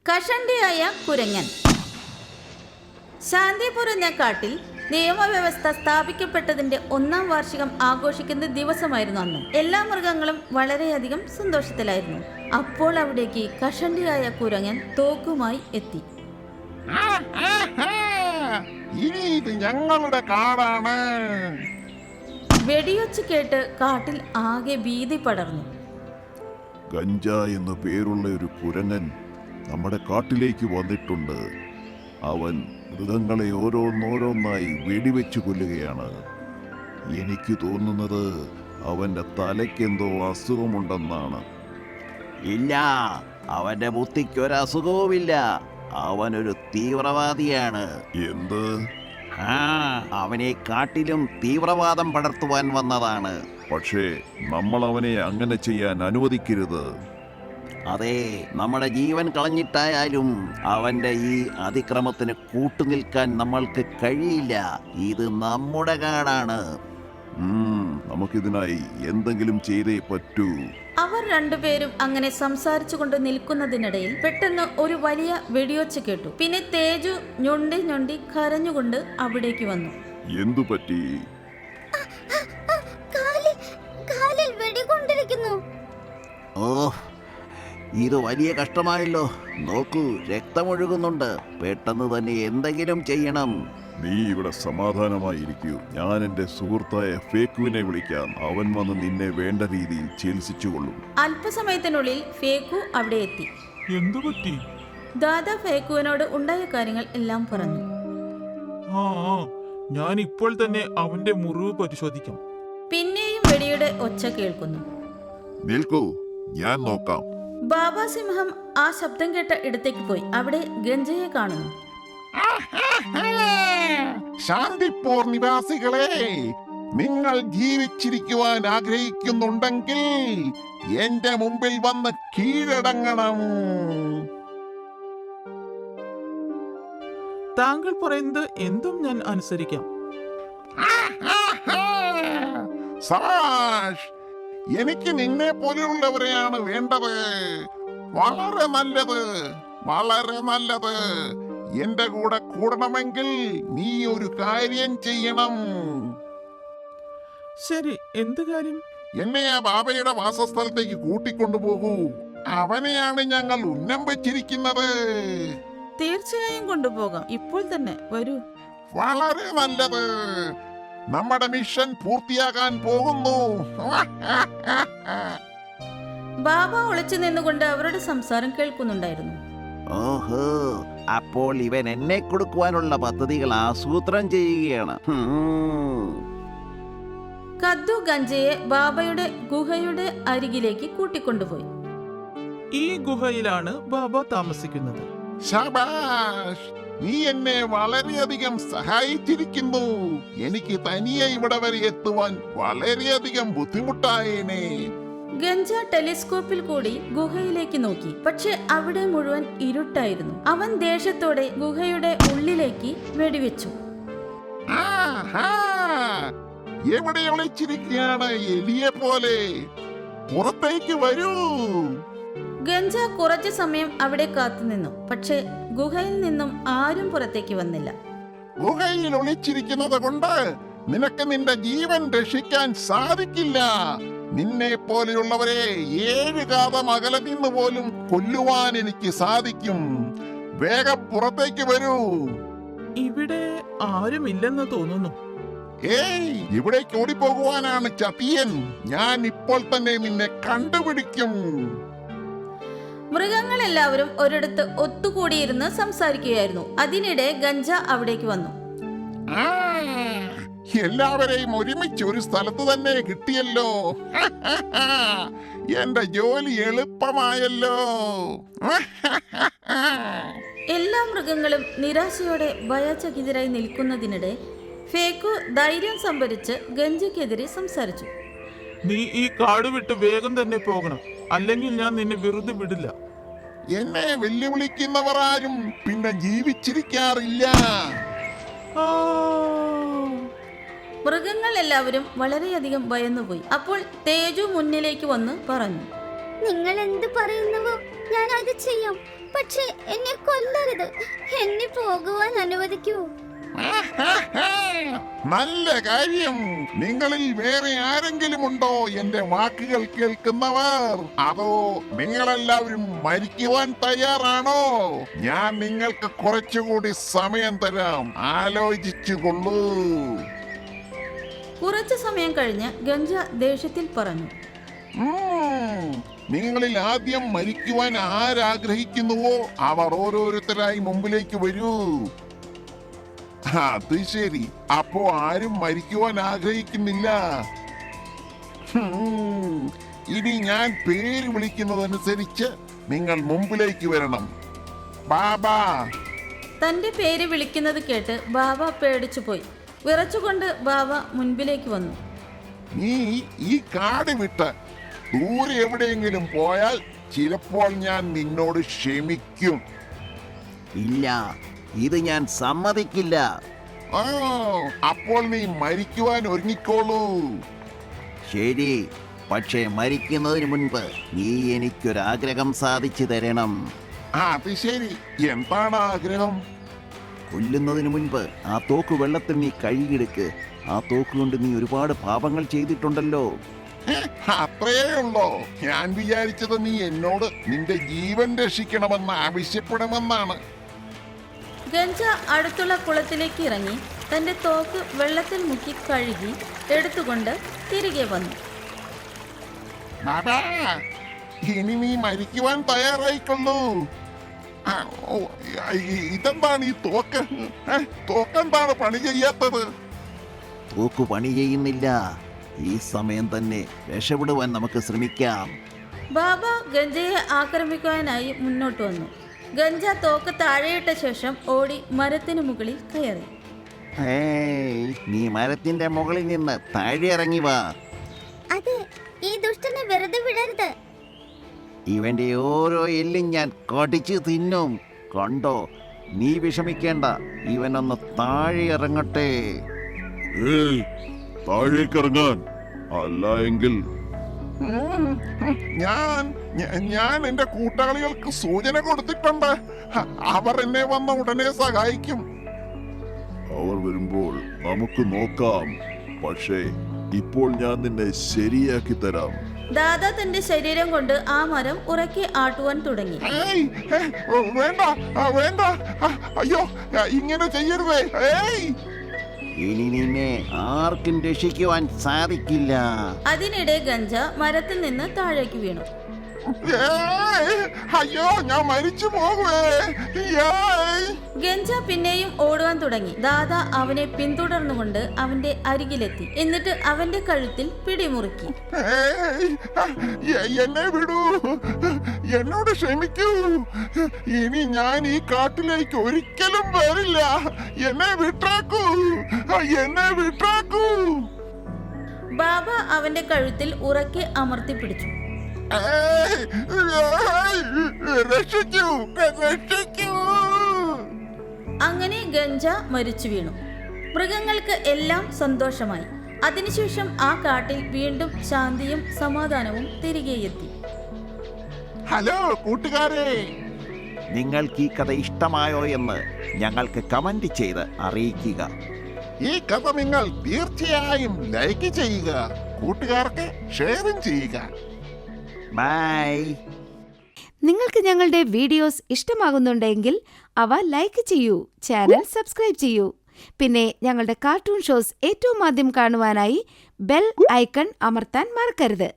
കഷണ്ടിയായ കുരങ്ങൻ. ശാന്തിപൂർ എന്ന കാട്ടിൽ നിയമവ്യവസ്ഥ സ്ഥാപിക്കപ്പെട്ടതിന്റെ 1-ാം വാർഷികം ആഘോഷിക്കുന്ന ദിവസമായിരുന്നു അന്ന്. എല്ലാ മൃഗങ്ങളും വളരെയധികം സന്തോഷത്തിലായിരുന്നു. അപ്പോൾ അവിടേക്ക് കഷണ്ടിയായ കുരങ്ങൻ തോക്കുമായി എത്തി. ഇത് ഞങ്ങളുടെ കാടാണ്. വെടിയൊച്ച കേട്ട് കാട്ടിൽ ആകെ ഭീതി പടർന്നു. ഗഞ്ച എന്നു പേരുള്ള ഒരു കുരങ്ങൻ നമ്മുടെ കാട്ടിലേക്ക് വന്നിട്ടുണ്ട്. അവൻ മൃഗങ്ങളെ ഓരോന്നോരോന്നായി വെടിവെച്ചു കൊല്ലുകയാണ്. എനിക്ക് തോന്നുന്നത് അവന്റെ തലയ്ക്കെന്തോ അസുഖമുണ്ടെന്നാണ്. ഇല്ല, അവന്റെ ബുദ്ധിക്കൊരസുഖവുമില്ല. അവനൊരു തീവ്രവാദിയാണ്. എന്ത്? അവനെ കാട്ടിലും തീവ്രവാദം പടർത്തുവാൻ വന്നതാണ്. പക്ഷേ നമ്മൾ അവനെ അങ്ങനെ ചെയ്യാൻ അനുവദിക്കരുത്. അതെ, നമ്മുടെ ജീവൻ കളഞ്ഞിട്ടായാലും അവന്റെ ഈ അതിക്രമത്തിന് കൂട്ടുനിൽക്കാൻ നമ്മൾക്ക് കഴിയില്ല. ഇത് നമ്മുടെ കാടാണ്. നമുക്കിതിനായി എന്തെങ്കിലും ചെയ്തേ പറ്റൂ. അവർ രണ്ടുപേരും അങ്ങനെ സംസാരിച്ചുകൊണ്ട് നിൽക്കുന്നതിനിടയിൽ പെട്ടെന്ന് ഒരു വലിയ വെടിയൊച്ച കേട്ടു. പിന്നെ തേജു ഞൊണ്ടി ഞൊണ്ടി കരഞ്ഞുകൊണ്ട് അവിടേക്ക് വന്നു. എന്തു പറ്റി? ഓ, ഇത് വലിയ കഷ്ടമായല്ലോ. നോക്കൂ, രക്തമൊഴുകുന്നുണ്ട്. പെട്ടെന്ന് തന്നെ എന്തെങ്കിലും ചെയ്യണം. നീ ഇവിടെ സമാധാനമായിരിക്കൂ. ഞാൻ എന്റെ സുഹൃത്തായ ഫേക്കുവിനെ വിളിക്കാം. അവൻ വന്ന് നിന്നെ വേണ്ട രീതിയിൽ ചികിത്സിച്ചുകൊള്ളും. അല്പസമയത്തിനുള്ളിൽ ഫേക്കു അവിടെ എത്തി. എന്തു പറ്റി? ദാദാ ഫേക്കുവിനോട് ഉണ്ടായ കാര്യങ്ങൾ എല്ലാം പറഞ്ഞു. ഞാൻ ഇപ്പോൾ തന്നെ അവന്റെ മുറിവ് പരിശോധിക്കാം. പിന്നെയും വെടിയുടെ ഒച്ച കേൾക്കുന്നു. നിൽക്കൂ, ഞാൻ നോക്കാം. ബാബാ സിംഹം ആ ശബ്ദം കേട്ട ഇടത്തേക്ക് പോയി. അവിടെ ഗഞ്ചയെ കാണുന്നു. ശാന്തിപൂർ നിവാസികളെ, നിങ്ങൾ ജീവിച്ചിരിക്കുവാൻ ആഗ്രഹിക്കുന്നുണ്ടെങ്കിൽ എന്റെ മുമ്പിൽ വന്ന് കീഴടങ്ങണം. താങ്കൾ പറയുന്നത് എന്തും ഞാൻ അനുസരിക്കാം. സബാഷ്, എനിക്ക് നിന്നെ പോലെയുള്ളവരെയാണ് വേണ്ടത്. വളരെ നല്ലത്, വളരെ നല്ലത്. എന്റെ കൂടെ കൂടണമെങ്കിൽ നീ ഒരു കാര്യം ചെയ്യണം. ശരി, എന്ത് കാര്യം? എന്നെ ആ ബാബയുടെ വാസസ്ഥലത്തേക്ക് കൂട്ടിക്കൊണ്ടുപോകൂ. അവനെയാണ് ഞങ്ങൾ ഉന്നം വെച്ചിരിക്കുന്നത്. തീർച്ചയായും കൊണ്ടുപോകാം. ഇപ്പോൾ തന്നെ വരൂ. വളരെ നല്ലത്. നമ്മുടെ മിഷൻ പൂർത്തിയാകാൻ പോകുന്നു. ബാബ ഒളിച്ചു നിന്നുകൊണ്ട് അവരുടെ സംസാരം കേൾക്കുന്നുണ്ടായിരുന്നു. ഓഹോ, അപ്പോൾ ഇവൻ എന്നെ കൊടുക്കുവാനുള്ള പദ്ധതികൾ ആസൂത്രണം ചെയ്യുകയാണ്. കദ്ദു ഗഞ്ചയെ ബാബയുടെ ഗുഹയുടെ അരികിലേക്ക് കൂട്ടിക്കൊണ്ടുപോയി. ഈ ഗുഹയിലാണ് ബാബ താമസിക്കുന്നത്. ശബാഷ്, നീ എന്നെ വളരെയധികം സഹായിച്ചിരിക്കുന്നു. എനിക്ക് തനിയെ ഇവിടെ വരെ എത്തുവാൻ വളരെയധികം ബുദ്ധിമുട്ടായേനെ. ഗഞ്ച ടെലിസ്കോപ്പിൽ കൂടി ഗുഹയിലേക്ക് നോക്കി. പക്ഷെ അവിടെ മുഴുവൻ ഇരുട്ടായിരുന്നു. അവൻ ദേഷ്യത്തോടെ ഗുഹയുടെ ഉള്ളിലേക്ക് വെടിവെച്ചു. എവിടെ ഒളിച്ചിരിക്കുകയാണ് എലിയെ പോലെ? പുറത്തേക്ക് വരൂ. ഗഞ്ച കുറച്ചു സമയം അവിടെ കാത്തുനിന്നു. പക്ഷെ ഗുഹയിൽ നിന്നും ആരും പുറത്തേക്ക് വന്നില്ല. ഗുഹയിൽ ഒളിച്ചിരിക്കുന്നത് കൊണ്ട് നിനക്ക് നിന്റെ ജീവൻ രക്ഷിക്കാൻ സാധിക്കില്ല. നിന്നെ പോലെയുള്ളവരെ 7 കാതം അകലെ നിന്ന് പോലും കൊല്ലുവാൻ എനിക്ക് സാധിക്കും. വേഗം പുറത്തേക്ക് വരൂ. ഇവിടെ ആരുമില്ലെന്ന് തോന്നുന്നു. ഏയ്, ഇവിടേക്ക് ഓടിപ്പോകുവാനാണ് ചതിയൻ. ഞാൻ ഇപ്പോൾ തന്നെ നിന്നെ കണ്ടുപിടിക്കും. മൃഗങ്ങളെല്ലാവരും ഒരിടത്ത് ഒത്തുകൂടിയിരുന്ന് സംസാരിക്കുകയായിരുന്നു. അതിനിടെ ഗഞ്ച അവിടേക്ക് വന്നു. എല്ലാവരെയും ഒരുമിച്ച് ഒരു സ്ഥലത്ത് തന്നെ കിട്ടിയല്ലോ. എന്റെ ജോലി എളുപ്പമായല്ലോ. എല്ലാ മൃഗങ്ങളും നിരാശയോടെ ഭയചകിതരായി നിൽക്കുന്നതിനിടെ ഫേക്കു ധൈര്യം സംഭരിച്ച് ഗഞ്ചയ്ക്കെതിരെ സംസാരിച്ചു. നീ ഈ കാട് വിട്ട് വേഗം തന്നെ പോകണം, അല്ലെങ്കിൽ ഞാൻ നിന്നെ വെറുതെ വിടില്ല. എന്നെ വെല്ലുവിളിക്കുന്നവർ ആരും പിന്നെ ജീവിച്ചിരിക്കാറില്ല. മൃഗങ്ങൾ എല്ലാവരും വളരെയധികം ഭയന്നുപോയി. അപ്പോൾ തേജു മുന്നിലേക്ക് വന്ന് പറഞ്ഞു, നിങ്ങൾ എന്ത് പറയുന്നുവോ ഞാൻ അത് ചെയ്യാം. പക്ഷെ എന്നെ കൊല്ലരുത്. എന്നെ പോകുവാൻ അനുവദിക്കൂ. നല്ല കാര്യം. നിങ്ങളിൽ വേറെ ആരെങ്കിലും ഉണ്ടോ എന്റെ വാക്കുകൾ കേൾക്കുന്നവർ? അതോ നിങ്ങളെല്ലാവരും മരിക്കുവാൻ തയ്യാറാണോ? ഞാൻ നിങ്ങൾക്ക് കുറച്ചുകൂടി സമയം തരാം, ആലോചിച്ചുകൊള്ളൂ. കുറച്ചു സമയം കഴിഞ്ഞ് ഗംജ ദേഷ്യത്തിൽ പറഞ്ഞു, നിങ്ങളിൽ ആദ്യം മരിക്കുവാൻ ആരാഗ്രഹിക്കുന്നുവോ അവർ ഓരോരുത്തരായി മുമ്പിലേക്ക് വരൂ. അത് ശരി, അപ്പോ ആരും മരിക്കുവാൻ ആഗ്രഹിക്കുന്നില്ല. ഇനി ഞാൻ പേര് വിളിക്കുന്നതനുസരിച്ച് നിങ്ങൾ മുമ്പിലേക്ക് വരണം. ബാബാ. തന്റെ പേര് വിളിക്കുന്നത് കേട്ട് ബാബ പേടിച്ചു പോയി. വിറച്ചുകൊണ്ട് ബാബ മുൻപിലേക്ക് വന്നു. നീ ഈ കാട് വിട്ട് ദൂരെ എവിടെയെങ്കിലും പോയാൽ ചിലപ്പോൾ ഞാൻ നിന്നോട് ക്ഷമിക്കും. ഇല്ല, ഇത് ഞാൻ സമ്മതിക്കില്ല. ആ, അപ്പോൾ നീ മരിക്കുവാൻ ഒരുങ്ങിക്കോളൂ. ശരി, പക്ഷേ മരിക്കുന്നതിന് മുൻപ് നീ എനിക്കൊരാഗ്രഹം സാധിച്ചു തരണം. അത് ശരി, എന്താണ് ആഗ്രഹം? കൊല്ലുന്നതിന് മുൻപ് ആ തോക്ക് വെള്ളത്തിൽ നീ കഴുകിയെടുക്ക്. ആ തോക്ക് കൊണ്ട് നീ ഒരുപാട് പാപങ്ങൾ ചെയ്തിട്ടുണ്ടല്ലോ. അത്രയേ ഉള്ളോ? ഞാൻ വിചാരിച്ചത് നീ എന്നോട് നിന്റെ ജീവൻ രക്ഷിക്കണമെന്ന് ആവശ്യപ്പെടുമെന്നാണ്. ഗംജ അടുത്തുള്ള കുളത്തിലേക്ക് ഇറങ്ങി തന്റെ തോക്ക് വെള്ളത്തിൽ മുക്കി കഴുകി എടുത്തുകൊണ്ട് തിരികെ വന്നു. ബാബാ, ഇനി നീ മരിക്കുവാൻ തയ്യാറായിക്കൊള്ളൂ. ആ, ഓ, ഇതെന്താണ് ഈ തോക്ക്? തോക്കെന്താണ് പണി ചെയ്യാത്തത്? തോക്ക് പണി ചെയ്യുന്നില്ല. ഈ സമയം തന്നെ രക്ഷപ്പെടുവാൻ നമുക്ക് ശ്രമിക്കാം. ബാബ ഗംജയെ ആക്രമിക്കുവാനായി മുന്നോട്ട് വന്നു. ഗംജ തോക്ക് താഴെയിട്ട ശേഷം ഓടി മരത്തിന് മുകളിൽ കയറി. നീ മരത്തിന്റെ മുകളിൽ നിന്ന് താഴെ ഇറങ്ങി വാ. അതെ, ഈ ദുഷ്ടനെ വെറുതെ വിടരുത്. ഇവന്റെ ഓരോ എല്ലും ഞാൻ കടിച്ചു തിന്നും. കണ്ടോ, നീ വിഷമിക്കേണ്ട. ഇവനൊന്ന് താഴെ ഇറങ്ങട്ടെ. താഴേക്കിറങ്ങാൻ. അല്ല എങ്കിൽ ഞാൻ എന്റെ കൂട്ടാളികൾക്ക് സൂചന കൊടുത്തിട്ടുണ്ട്. അവർ എന്നെ വന്ന ഉടനെ സഹായിക്കും. അവർ വരുമ്പോൾ നമുക്ക് നോക്കാം. പക്ഷേ ഇപ്പോൾ ഞാൻ നിന്നെ ശരിയാക്കി തരാം. ദാദാ തന്റെ ശരീരം കൊണ്ട് ആ മരം ഉറക്കെ ആട്ടുവാൻ തുടങ്ങി. ഏയ്, വേണ്ട, വേണ്ട, അയ്യോ, ഇങ്ങനെ ചെയ്യരുതേ. ഏയ്, ഇനി നിന്നെ ആർക്കും രക്ഷിക്കുവാൻ സാധിക്കില്ല. അതിനിടെ ഗംജ മരത്തിൽ നിന്ന് താഴേക്ക് വീണു. ഏയ്, അയ്യോ, ഞാൻ മരിച്ചു പോകുവേ. ഏയ്. ഗംജ പിന്നെയും ഓടുവാൻ തുടങ്ങി. ദാദാ അവനെ പിന്തുടർന്നുകൊണ്ട് അവന്റെ അരികിലെത്തി. എന്നിട്ട് അവന്റെ കഴുത്തിൽ പിടിമുറുക്കി. എന്നെ വിടൂ, എന്നോട് ക്ഷമിക്കൂ. ഇനി ഞാൻ ഈ കാട്ടിലേക്ക് ഒരിക്കലും വരില്ല. എന്നെ വിട്ടാക്കൂ, എന്നെ വിട്ടാക്കൂ. ബാബ അവന്റെ കഴുത്തിൽ ഉറക്കെ അമർത്തി പിടിച്ചു. രക്ഷിക്കൂ, രക്ഷിക്കൂ. അങ്ങനെ ഗംജ മരിച്ചു വീണു. മൃഗങ്ങൾക്ക് എല്ലാം സന്തോഷമായി. അതിനുശേഷം ആ കാട്ടിൽ വീണ്ടും ശാന്തിയും സമാധാനവും തിരികെ എത്തി. ഹലോ കൂട്ടുകാരെ, നിങ്ങൾക്ക് ഈ കഥ ഇഷ്ടമായോ എന്ന് ഞങ്ങൾക്ക് കമന്റ് ചെയ്ത് അറിയിക്കുക. ഈ കഥ നിങ്ങൾ തീർച്ചയായും ലൈക്ക് ചെയ്യുക, കൂട്ടുകാർക്ക് ഷെയറും ചെയ്യുക. ബൈ. നിങ്ങൾക്ക് ഞങ്ങളുടെ വീഡിയോസ് ഇഷ്ടമാകുന്നുണ്ടെങ്കിൽ അവ ലൈക്ക് ചെയ്യൂ, ചാനൽ സബ്സ്ക്രൈബ് ചെയ്യൂ. പിന്നെ ഞങ്ങളുടെ കാർട്ടൂൺ ഷോസ് ഏറ്റവും ആദ്യം കാണുവാനായി ബെൽ ഐക്കൺ അമർത്താൻ മറക്കരുത്.